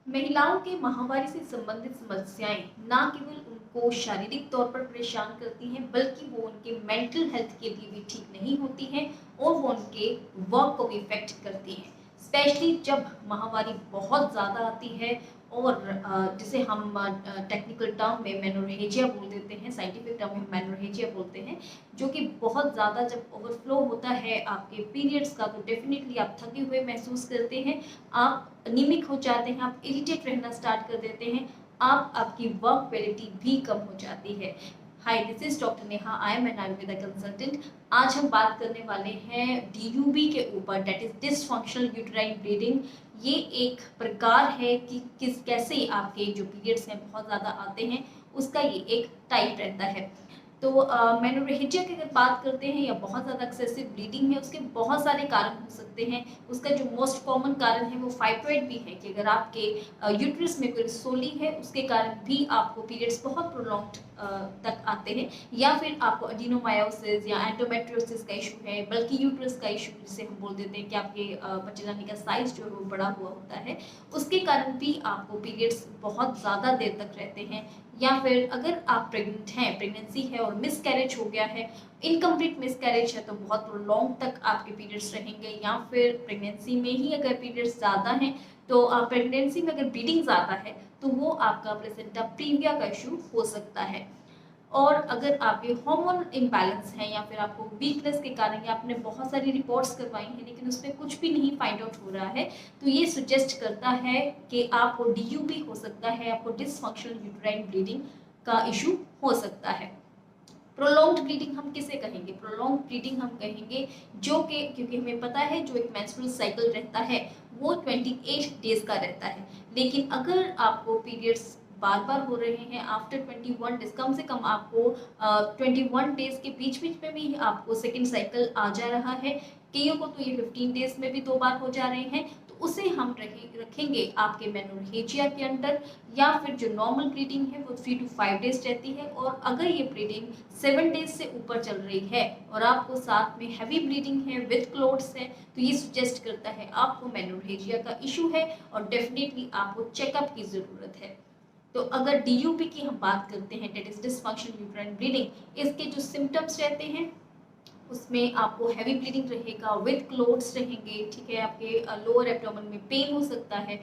महिलाओं के माहवारी से संबंधित समस्याएं ना केवल उनको शारीरिक तौर पर परेशान करती हैं बल्कि वो उनके मेंटल हेल्थ के लिए भी ठीक नहीं होती हैं और वो उनके वर्क को भी इफेक्ट करती हैं। स्पेशली जब माहवारी बहुत ज़्यादा आती है और जिसे हम टेक्निकल टर्म में मेनोरेजिया बोल देते हैं, साइंटिफिक टर्म में मेनोरेजिया बोलते हैं, जो कि बहुत ज़्यादा जब ओवरफ्लो होता है आपके पीरियड्स का तो डेफिनेटली आप थके हुए महसूस करते हैं, आप एनीमिक हो जाते हैं, आप इरिटेट रहना स्टार्ट कर देते हैं, आप आपकी वर्क क्वालिटी भी कम हो जाती है। Hi, this is doctor Neha, I am an Ayurveda consultant. आज हम बात करने वाले हैं डीयूबी के ऊपर, that is dysfunctional uterine bleeding. ये एक प्रकार है कि किस कैसे आपके जो पीरियड्स हैं बहुत ज़्यादा आते हैं, उसका ये एक टाइप रहता है। तो मेनोरेजिया की अगर बात करते हैं या बहुत ज़्यादा एक्सेसिव ब्लीडिंग है, उसके बहुत सारे कारण हो सकते हैं। उसका जो मोस्ट कॉमन कारण है वो फाइब्रॉइड भी है कि अगर आपके यूट्रस में कोई सोली है उसके कारण भी आपको पीरियड्स बहुत प्रोलॉन्ग्ड तक आते हैं, या फिर आपको एडिनोमायोसिस या एंडोमेट्रियोसिस का इशू है, बल्कि यूट्रस का इशू जिसे हम बोल देते हैं कि आपके बच्चेदानी का साइज जो है वो बड़ा हुआ होता है, उसके कारण भी आपको पीरियड्स बहुत ज़्यादा देर तक रहते हैं। या फिर अगर आप प्रेग्नेंट हैं, प्रेगनेंसी है और मिसकैरेज हो गया है, इनकम्प्लीट मिसकैरेज है तो बहुत प्रोलॉन्ग तक आपके पीरियड्स रहेंगे। या फिर प्रेगनेंसी में ही अगर पीरियड्स ज़्यादा हैं तो प्रेगनेंसी में अगर ब्लीडिंग ज़्यादा है तो वो आपका प्लेसेंटा प्रीविया का इशू हो सकता है। और अगर आपके हार्मोन इम्बैलेंस है या फिर आपको वीकनेस के कारण या आपने बहुत सारी रिपोर्ट्स करवाई हैं लेकिन उसमें कुछ भी नहीं फाइंड आउट हो रहा है, तो ये सुजेस्ट करता है कि आपको डीयूबी हो सकता है, आपको डिसफंक्शनल यूटेराइन ब्लीडिंग का इशू हो सकता है। प्रोलॉन्ग्ड ब्लीडिंग हम किसे कहेंगे? प्रोलॉन्ग्ड ब्लीडिंग हम कहेंगे जो कि, क्योंकि हमें पता है जो एक मेंस्ट्रुअल साइकिल रहता है वो 28 डेज का रहता है, लेकिन अगर आपको पीरियड्स बार बार हो रहे हैं आफ्टर 21 डेज, कम से कम आपको 21 डेज के बीच बीच में भी आपको सेकेंड साइकिल आ जा रहा है, कईयों को तो ये 15 डेज में भी 2 बार हो जा रहे हैं, तो उसे हम रखेंगे आपके मेनोरेजिया के अंडर। या फिर जो नॉर्मल ब्लीडिंग है वो 3 to 5 डेज रहती है, और अगर ये ब्लीडिंग 7 डेज से ऊपर चल रही है और आपको साथ में हैवी ब्लीडिंग है विथ क्लोट्स है, तो ये सुजेस्ट करता है आपको मेनोरेजिया का इशू है और डेफिनेटली आपको चेकअप की ज़रूरत है। तो अगर डीयूपी की हम बात करते हैं, that is dysfunctional uterine bleeding, इसके जो सिम्टम्स रहते हैं उसमें आपको हैवी ब्लीडिंग रहेगा, विद क्लोट्स रहेंगे, ठीक है, आपके लोअर एब्डोमेन में पेन हो सकता है।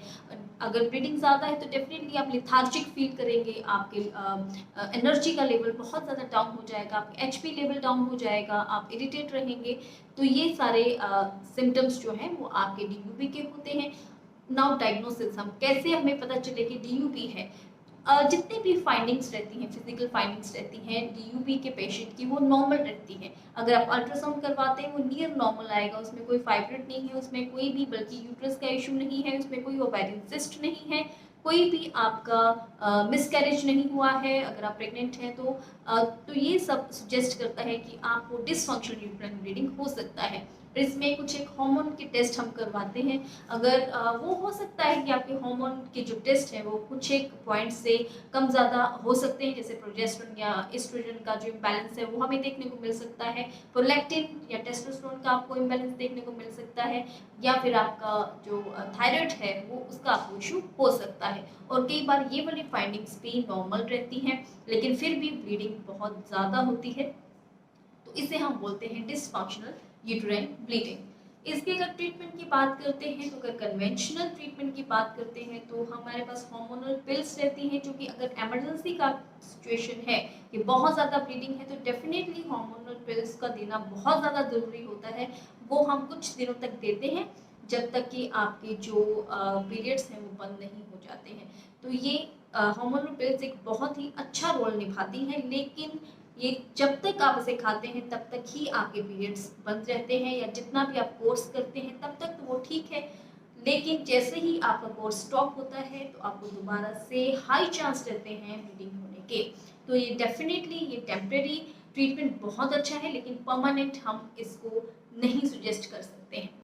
अगर ब्लीडिंग ज़्यादा है तो डेफिनेटली आप लेथार्जिक फील करेंगे, आपके एनर्जी का लेवल बहुत ज़्यादा डाउन हो जाएगा, आपका एचपी लेवल डाउन हो जाएगा, आप इरिटेट रहेंगे। तो ये सारे सिम्टम्स जो हैं वो आपके डीयूबी के होते हैं। नाउ डायग्नोसिस, हम कैसे हमें पता चले कि डीयूबी है? जितनी भी फाइंडिंग्स रहती हैं, फिजिकल फाइंडिंग्स रहती हैं डीयूबी के पेशेंट की, वो नॉर्मल रहती हैं। अगर आप अल्ट्रासाउंड करवाते हैं वो नियर नॉर्मल आएगा, उसमें कोई फाइब्रोइड नहीं है, उसमें कोई भी बल्कि यूट्रस का इशू नहीं है, उसमें कोई ओवेरियन सिस्ट नहीं है, कोई भी आपका मिसकैरेज नहीं हुआ है, अगर आप प्रेग्नेंट हैं तो ये सब सजेस्ट करता है कि आपको डिसफंक्शनल यूट्राइन ब्लीडिंग हो सकता है। इसमें कुछ एक हार्मोन के टेस्ट हम करवाते हैं, अगर वो हो सकता है कि आपके हार्मोन के जो टेस्ट हैं वो कुछ एक पॉइंट से कम ज़्यादा हो सकते हैं, जैसे प्रोजेस्टेरोन या एस्ट्रोजन का जो इम्बैलेंस है वो हमें देखने को मिल सकता है, प्रोलैक्टिन या टेस्टोस्टेरोन का आपको इम्बैलेंस देखने को मिल सकता है, या फिर आपका जो थायराइड है वो उसका आपको इशू हो सकता है। और कई बार ये वाली फाइंडिंग्स भी नॉर्मल रहती हैं लेकिन फिर भी ब्लीडिंग बहुत ज़्यादा होती है, तो इसे हम बोलते हैं डिसफंक्शनल यूटेराइन ब्लीडिंग। इसके अगर ट्रीटमेंट की बात करते हैं, तो अगर कन्वेंशनल ट्रीटमेंट की बात करते हैं तो हमारे पास हार्मोनल पिल्स रहती हैं, जो कि अगर इमरजेंसी का सिचुएशन है कि बहुत ज़्यादा ब्लीडिंग है तो डेफिनेटली हार्मोनल पिल्स का देना बहुत ज़्यादा ज़रूरी होता है। वो हम कुछ दिनों तक देते हैं जब तक कि आपके जो पीरियड्स हैं वो बंद नहीं हो जाते हैं। तो ये हार्मोनल पिल्स एक बहुत ही अच्छा रोल निभाती हैं, लेकिन ये जब तक आप इसे खाते हैं तब तक ही आपके पीरियड्स बंद रहते हैं, या जितना भी आप कोर्स करते हैं तब तक तो वो ठीक है, लेकिन जैसे ही आपका कोर्स स्टॉप होता है तो आपको दोबारा से हाई चांस रहते हैं ब्लीडिंग होने के। तो ये डेफिनेटली ये टेम्परेरी ट्रीटमेंट बहुत अच्छा है, लेकिन परमानेंट हम इसको नहीं सुजेस्ट कर सकते हैं।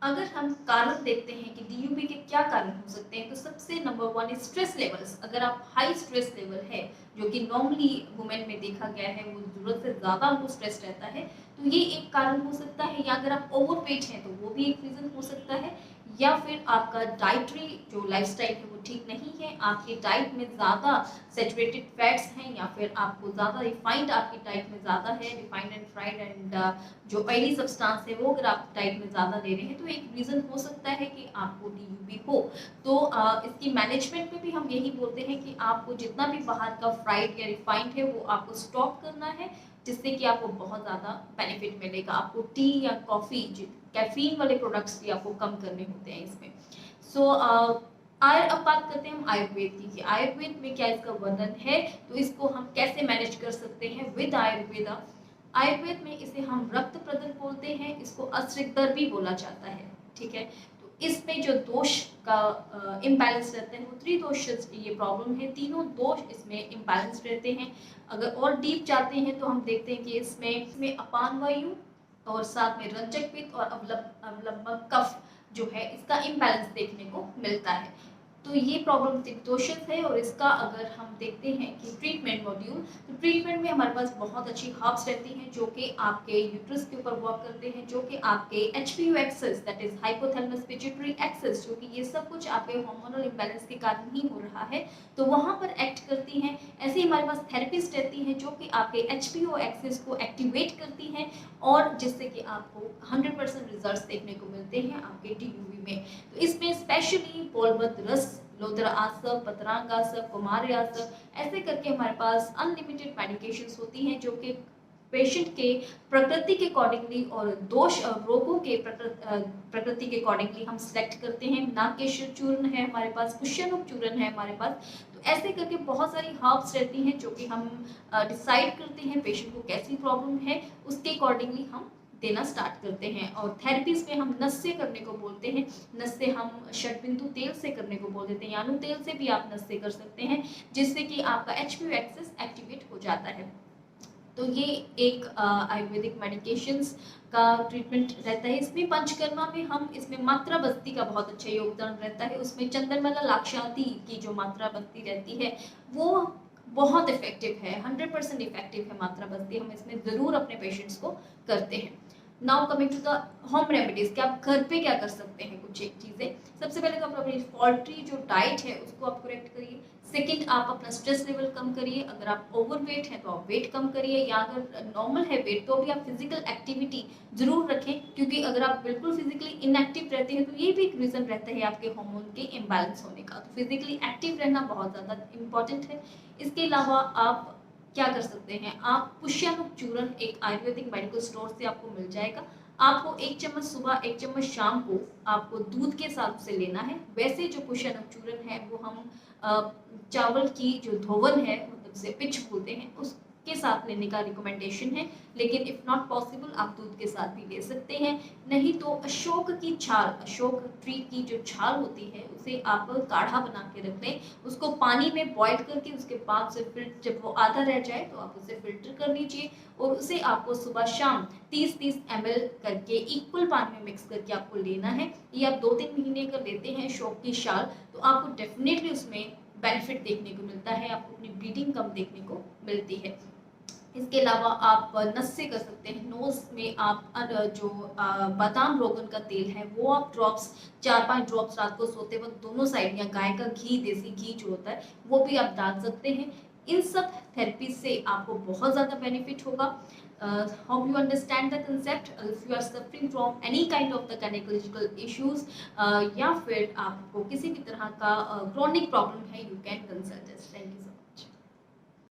अगर हम कारण देखते हैं कि डीयूबी के क्या कारण हो सकते हैं, तो सबसे नंबर 1 स्ट्रेस लेवल्स। अगर आप हाई स्ट्रेस लेवल है, जो कि नॉर्मली वुमेन में देखा गया है, वो ज़रूरत से ज़्यादा उनको स्ट्रेस रहता है, तो ये एक कारण हो सकता है। या अगर आप ओवर वेट हैं तो वो भी एक रीज़न हो सकता है। या फिर आपका डाइटरी जो लाइफस्टाइल है वो ठीक नहीं है, आपकी डाइट में ज़्यादा सेचुरेटेड फैट्स हैं, या फिर आपको ज़्यादा रिफाइंड आपकी डाइट में ज़्यादा है, रिफाइंड एंड फ्राइड एंड जो ऑयली सब्सटेंस है वो अगर आप डाइट में ज़्यादा ले रहे हैं तो एक रीज़न हो सकता है कि आपको DUB हो। तो इसकी मैनेजमेंट में भी हम यही बोलते हैं कि आपको जितना भी बाहर का फ्राइड या रिफाइंड है वो आपको स्टॉप करना है, जिससे कि आपको बहुत ज़्यादा बेनिफिट मिलेगा। आपको टी या कॉफ़ी, कैफीन वाले प्रोडक्ट्स भी आपको कम करने होते हैं इसमें। सो अब बात करते हैं हम आयुर्वेद की कि आयुर्वेद में क्या इसका वर्णन है, तो इसको हम कैसे मैनेज कर सकते हैं विद आयुर्वेदा। आयुर्वेद में इसे हम रक्त प्रदर बोलते हैं, इसको अश्रिकदर भी बोला जाता है, ठीक है। तो इसमें जो दोष का इम्बैलेंस रहते हैं वो त्रिदोष ये प्रॉब्लम है, तीनों दोष इसमें इम्बैलेंस रहते हैं। अगर और डीप जाते हैं तो हम देखते हैं कि इसमें अपान वायु और साथ में रंजक पित्त और अवलंबक कफ जो है इसका इम्बैलेंस देखने को मिलता है। तो ये प्रॉब्लम त्रिदोषित है। और इसका अगर हम देखते हैं कि ट्रीटमेंट मॉड्यूल, तो ट्रीटमेंट में हमारे पास बहुत अच्छी हर्ब्स रहती हैं जो कि आपके यूट्रस के ऊपर वर्क करते हैं, जो कि आपके HPU axis, that is hypothalamus pituitary axis, जो कि ये सब कुछ आपके हार्मोनल इम्बैलेंस के कारण ही हो रहा है, तो वहाँ पर एक्ट करती हैं। ऐसे ही हमारे पास थेरेपिस्ट रहती हैं जो कि आपके HPO एक्सेस को एक्टिवेट करती हैं, और जिससे कि आपको 100% रिजल्ट्स देखने को मिलते हैं आपके DUB में। तो इसमें स्पेशली पोलबद्ध रस, लोद्र आसव, पतरांग आसव, कुमार आसव, ऐसे करके हमारे पास अनलिमिटेड मेडिकेशंस होती हैं जो कि पेशेंट के प्रकृति के अकॉर्डिंगली और दोष और रोगों के प्रकृति के अकॉर्डिंगली हम सिलेक्ट करते हैं। नागेश्वर चूर्ण है हमारे पास, पुष्यनुप चूर्ण है हमारे पास। तो ऐसे करके बहुत सारी हर्ब्स रहती हैं जो कि हम डिसाइड करते हैं पेशेंट को कैसी प्रॉब्लम है, उसके अकॉर्डिंगली हम देना स्टार्ट करते हैं। और थेरेपीज में हम नस से करने को बोलते हैं, नस से हम षटबिंदु तेल से करने को बोल देते हैं, यानु तेल से भी आप नस से कर सकते हैं, जिससे कि आपका HPU एक्सेस एक्टिवेट हो जाता है। तो ये एक आयुर्वेदिक मेडिकेशंस का ट्रीटमेंट रहता है। इसमें पंचकर्मा में हम इसमें मात्रा बस्ती का बहुत अच्छा योगदान रहता है। उसमें चंद्रमाला लाक्षाती की जो मात्रा बस्ती रहती है वो बहुत इफेक्टिव है, 100% इफेक्टिव है मात्रा बस्ती। हम इसमें ज़रूर अपने पेशेंट्स को करते हैं। Now coming to the home remedies, कि आप घर पे क्या कर सकते हैं कुछ एक चीज़ें। सबसे पहले तो आप अपनी फॉल्ट्री जो डाइट है उसको आप करेक्ट करिए। सेकंड, आप अपना स्ट्रेस लेवल कम करिए। अगर आप ओवरवेट हैं तो आप वेट कम करिए, या अगर नॉर्मल है वेट तो भी आप फिजिकल एक्टिविटी जरूर रखें, क्योंकि अगर आप बिल्कुल फिजिकली इनएक्टिव रहते हैं तो ये भी एक रीज़न रहता है आपके हार्मोन के इम्बैलेंस होने का। तो फिजिकली एक्टिव रहना बहुत ज़्यादा इंपॉर्टेंट है। इसके अलावा आप क्या कर सकते हैं, आप पुष्यानुक चूर्ण एक आयुर्वेदिक मेडिकल स्टोर से आपको मिल जाएगा। आपको 1 चम्मच सुबह 1 चम्मच शाम को आपको दूध के साथ से लेना है। वैसे जो पुष्यानुक चूर्ण है वो हम चावल की जो धोवन है, मतलब से पिच बोलते हैं, उसके साथ लेने का रिकमेंडेशन है। लेकिन इफ़ नॉट पॉसिबल आप दूध के साथ भी ले सकते हैं। नहीं तो अशोक की छाल, अशोक ट्री की जो छाल होती है उसे आप काढ़ा बना के रख लें, उसको पानी में बॉयल करके उसके बाद से फिर जब वो आधा रह जाए तो आप उसे फिल्टर कर लीजिए, और उसे आपको सुबह शाम 30-30 ml करके इक्वल पानी में मिक्स करके आपको लेना है। ये आप 2-3 महीने का लेते हैं अशोक की छाल, तो आपको डेफिनेटली उसमें बेनिफिट देखने को मिलता है, आपको अपनी ब्लीडिंग कम देखने को मिलती है। इसके अलावा आप नस से कर सकते हैं। नोज़ में आप जो बादाम रोगन का तेल है वो आप ड्रॉप्स 4-5 ड्रॉप्स रात को सोते वक्त दोनों साइड, या गाय का घी, देसी घी जो होता है वो भी आप डाल सकते हैं। इन सब थेरेपी से आपको बहुत ज़्यादा बेनिफिट होगा। hope you understand the concept. If you are suffering from any kind of the gynecological issues, या फिर आपको किसी भी तरह का chronic problem है, you can